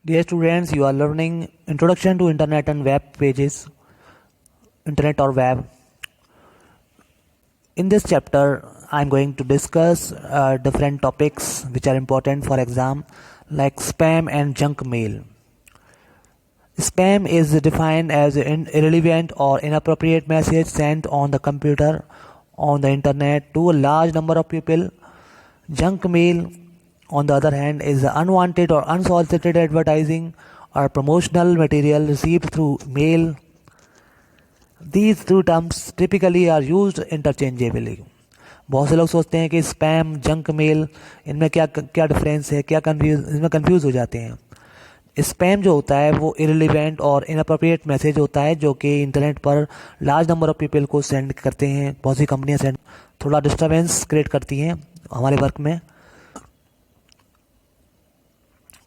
Dear students, you are learning Introduction to Internet and Web Pages, Internet or Web. In this chapter, I am going to discuss different topics which are important for exam, like spam and junk mail. Spam is defined as an irrelevant or inappropriate message sent on the computer, on the internet to a large number of people. Junk mail, on the other hand, is unwanted or unsolicited advertising or promotional material received through mail. These two terms typically are used interchangeably. बहुत से लोग सोचते हैं कि spam junk mail इनमें क्या क्या difference है, इसमें कंफ्यूज हो जाते हैं. स्पैम जो होता है वो इररिलेवेंट और इनअप्रोप्रिएट मैसेज होता है जो कि इंटरनेट पर लार्ज नंबर ऑफ पीपल को सेंड करते हैं. बहुत सी कंपनियां सेंड थोड़ा डिस्टर्बेंस क्रिएट करती हैं हमारे वर्क में.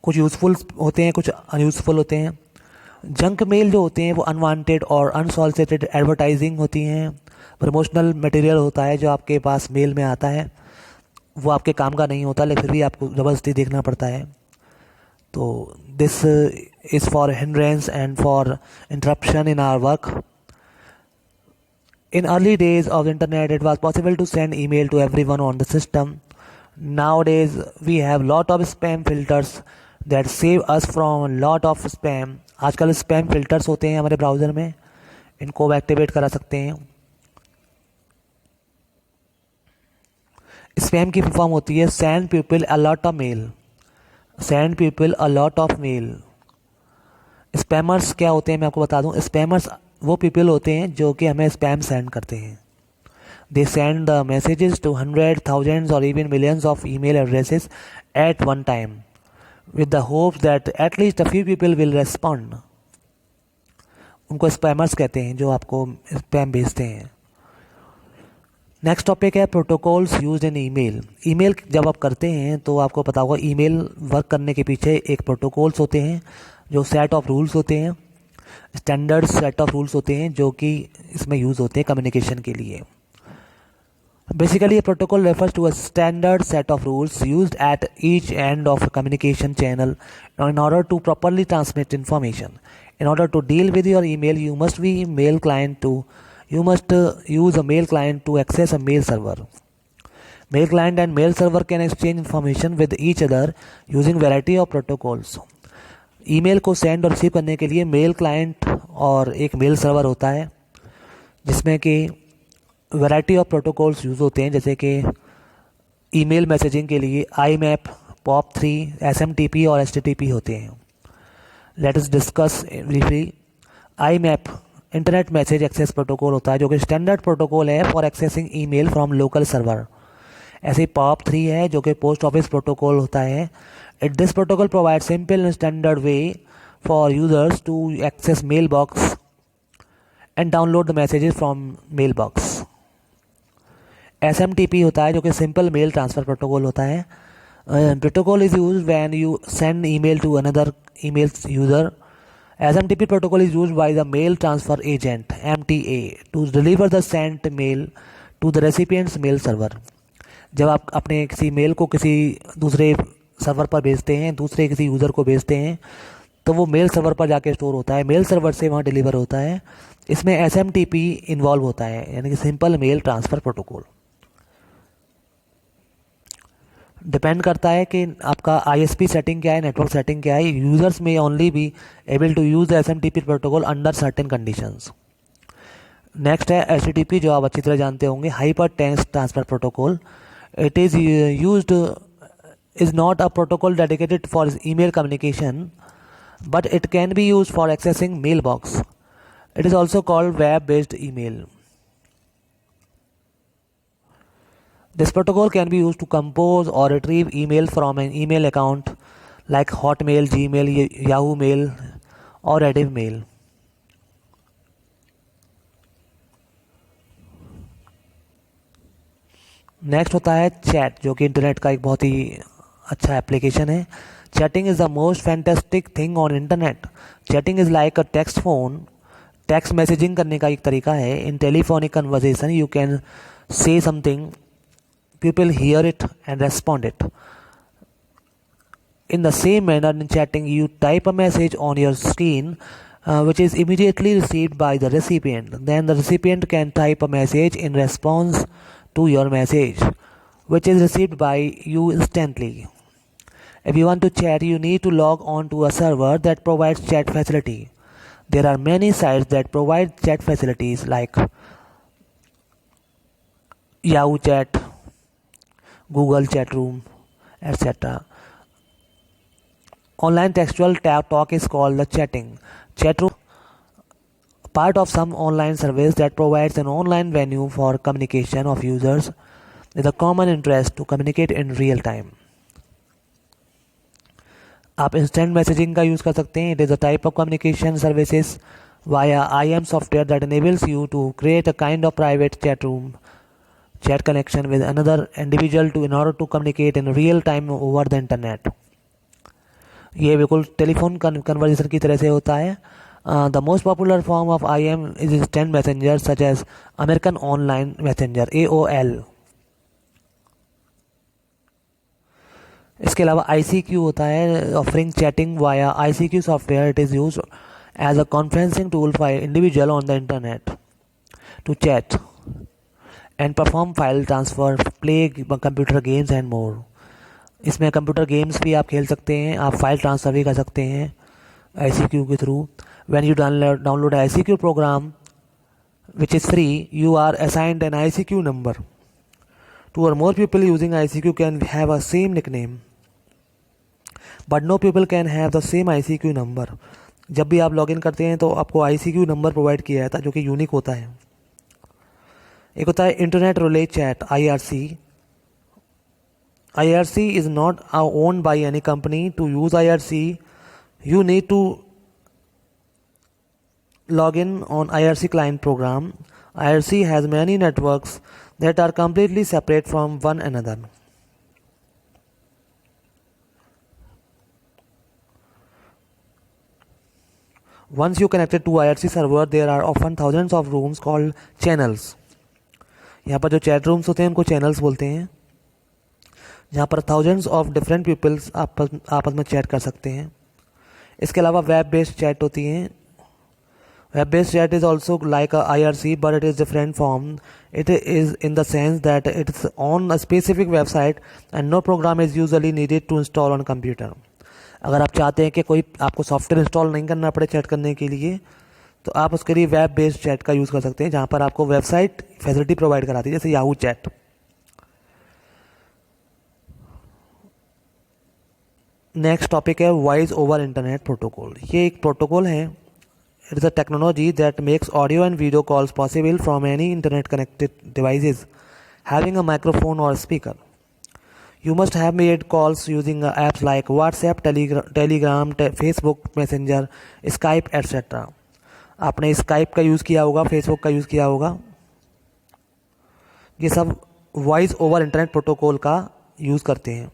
कुछ यूज़फुल होते हैं, कुछ अनयूज़फुल होते हैं. जंक मेल जो होते हैं वो अनवांटेड और अनसॉलिसिटेड एडवर्टाइजिंग होती हैं. प्रमोशनल मटेरियल होता है जो आपके पास मेल में आता है, वो आपके काम का नहीं होता लेकिन फिर भी आपको ज़बरदस्ती देखना पड़ता है. तो this is for hindrance and for interruption in our work. In early days of the internet, it was possible to send email to everyone on the system. Nowadays, we have lot of spam filters that save us from lot of spam. आजकल spam filters होते हैं हमारे browser में, इनको activate करा सकते हैं. Spam की फॉर्म होती है send people a lot of male. Send people a lot of male. Spammers क्या होते हैं मैं आपको बता दूं. स्पैमर्स वो पीपल होते हैं जो कि हमें स्पैम सेंड करते हैं. They send the messages to hundred, thousands और even millions of email addresses at one time with the hopes that at least a few people will respond. उनको स्पैमर्स कहते हैं जो आपको स्पैम भेजते हैं. नेक्स्ट टॉपिक है protocols used in email. Email जब आप करते हैं तो आपको पता होगा ईमेल वर्क करने के पीछे एक प्रोटोकॉल्स होते हैं जो सेट ऑफ रूल्स होते हैं, स्टैंडर्ड सेट ऑफ रूल्स होते हैं जो कि इसमें यूज़ होते हैं कम्युनिकेशन के लिए. Basically, a protocol refers to a standard set of rules used at each end of a communication channel in order to properly transmit information. In order to deal with your email, you must use a mail client to access a mail server. Mail client and mail server can exchange information with each other using variety of protocols. Email को send और receive करने के लिए mail client और एक mail server होता है जिसमें कि वैरायटी ऑफ प्रोटोकॉल्स यूज़ होते हैं. जैसे कि ईमेल मैसेजिंग के लिए IMAP, POP3, SMTP और HTTP होते हैं. Let us discuss briefly. IMAP internet message access protocol होता है जो कि स्टैंडर्ड प्रोटोकॉल है for accessing email from local server. ऐसे ही POP3 है जो कि पोस्ट ऑफिस प्रोटोकॉल होता है. This protocol provide simple and standard way for users to access mail box and download the messages from mail box. SMTP होता है जो कि सिंपल मेल ट्रांसफ़र प्रोटोकॉल होता है. Protocol is use when you send email to another email user. SMTP protocol is use by the mail transfer agent MTA to deliver the sent mail to the recipients mail server. जब आप अपने किसी mail को किसी दूसरे server पर भेजते हैं, दूसरे किसी यूज़र को भेजते हैं, तो वो मेल सर्वर पर जाके स्टोर होता है, मेल सर्वर से वहाँ डिलीवर होता है. इसमें SMTP इन्वॉल्व होता है, यानी कि simple mail transfer protocol. Depend करता है कि आपका ISP सेटिंग क्या है, नेटवर्क सेटिंग क्या है. Users may only be able to use the SMTP protocol under certain conditions. Next है HTTP जो आप अच्छी तरह जानते होंगे, hyper text transfer protocol. It is used is not a protocol dedicated for email communication, but it can be used for accessing mailbox. It is also called web-based email. This protocol can be used to compose or retrieve email from an email account like Hotmail, Gmail, Yahoo Mail or Rediff Mail. Next होता है chat जो कि internet का एक बहुत ही अच्छा application है. Chatting is the most fantastic thing on internet. Chatting is like a text phone. Text messaging करने का एक तरीका है. In telephonic conversation you can say something, people hear it and respond it. In the same manner, in chatting, you type a message on your screen, which is immediately received by the recipient. Then the recipient can type a message in response to your message, which is received by you instantly. If you want to chat, you need to log on to a server that provides chat facility. There are many sites that provide chat facilities like Yahoo Chat, Google Chat Room, etc. Online textual talk is called the chatting. Chat room, part of some online service that provides an online venue for communication of users with a common interest to communicate in real time. आप instant messaging का use कर सकते हैं. It is a type of communication services via IM software that enables you to create a kind of private chat connection with another individual in order to communicate in real time over the internet. ये बिल्कुल telephone conversation की तरह से होता है. The most popular form of IM is instant messenger such as American Online Messenger AOL. इसके अलावा ICQ होता है, offering chatting via ICQ software. It is use as a conferencing tool for individual on the internet to chat and perform file transfer, play computer games and more. इसमें computer games भी आप खेल सकते हैं, आप file transfer भी कर सकते हैं ICQ के थ्रू. When you download ICQ program which is free, you are assigned an ICQ number. Two or more people using ICQ can have a same nickname, but no people can have the same ICQ number. जब भी आप login करते हैं तो आपको ICQ number provide किया जाता है जो कि यूनिक होता है. एक होता है internet relay chat IRC. IRC is not owned by any company. To use IRC, you need to log in on IRC client program. IRC has many networks that are completely separate from one another. Once you connected to IRC server, there are often thousands of rooms called channels. यहाँ पर जो chat rooms होते हैं उनको channels बोलते हैं, जहाँ पर thousands of different peoples आपस में चैट कर सकते हैं. इसके अलावा वेब बेस्ड चैट होती हैं. Web based chat is also like a IRC, but it is different form. It is in the sense that it's on a specific website and no program is usually needed to install on computer. अगर आप चाहते हैं कि कोई आपको software install नहीं करना पड़े चैट करने के लिए, तो आप उसके लिए वेब बेस्ड चैट का यूज़ कर सकते हैं, जहाँ पर आपको वेबसाइट फैसिलिटी प्रोवाइड कराती है, जैसे याहू चैट. नेक्स्ट टॉपिक है वॉइस ओवर इंटरनेट प्रोटोकॉल. ये एक प्रोटोकॉल है. It is a technology that makes audio and video calls possible from any internet connected devices having a microphone or speaker. You must have made calls using apps like WhatsApp, Telegram, Facebook Messenger, Skype, etc. आपने Skype का use किया होगा, Facebook का use किया होगा. ये सब voice over internet protocol का यूज़ करते हैं.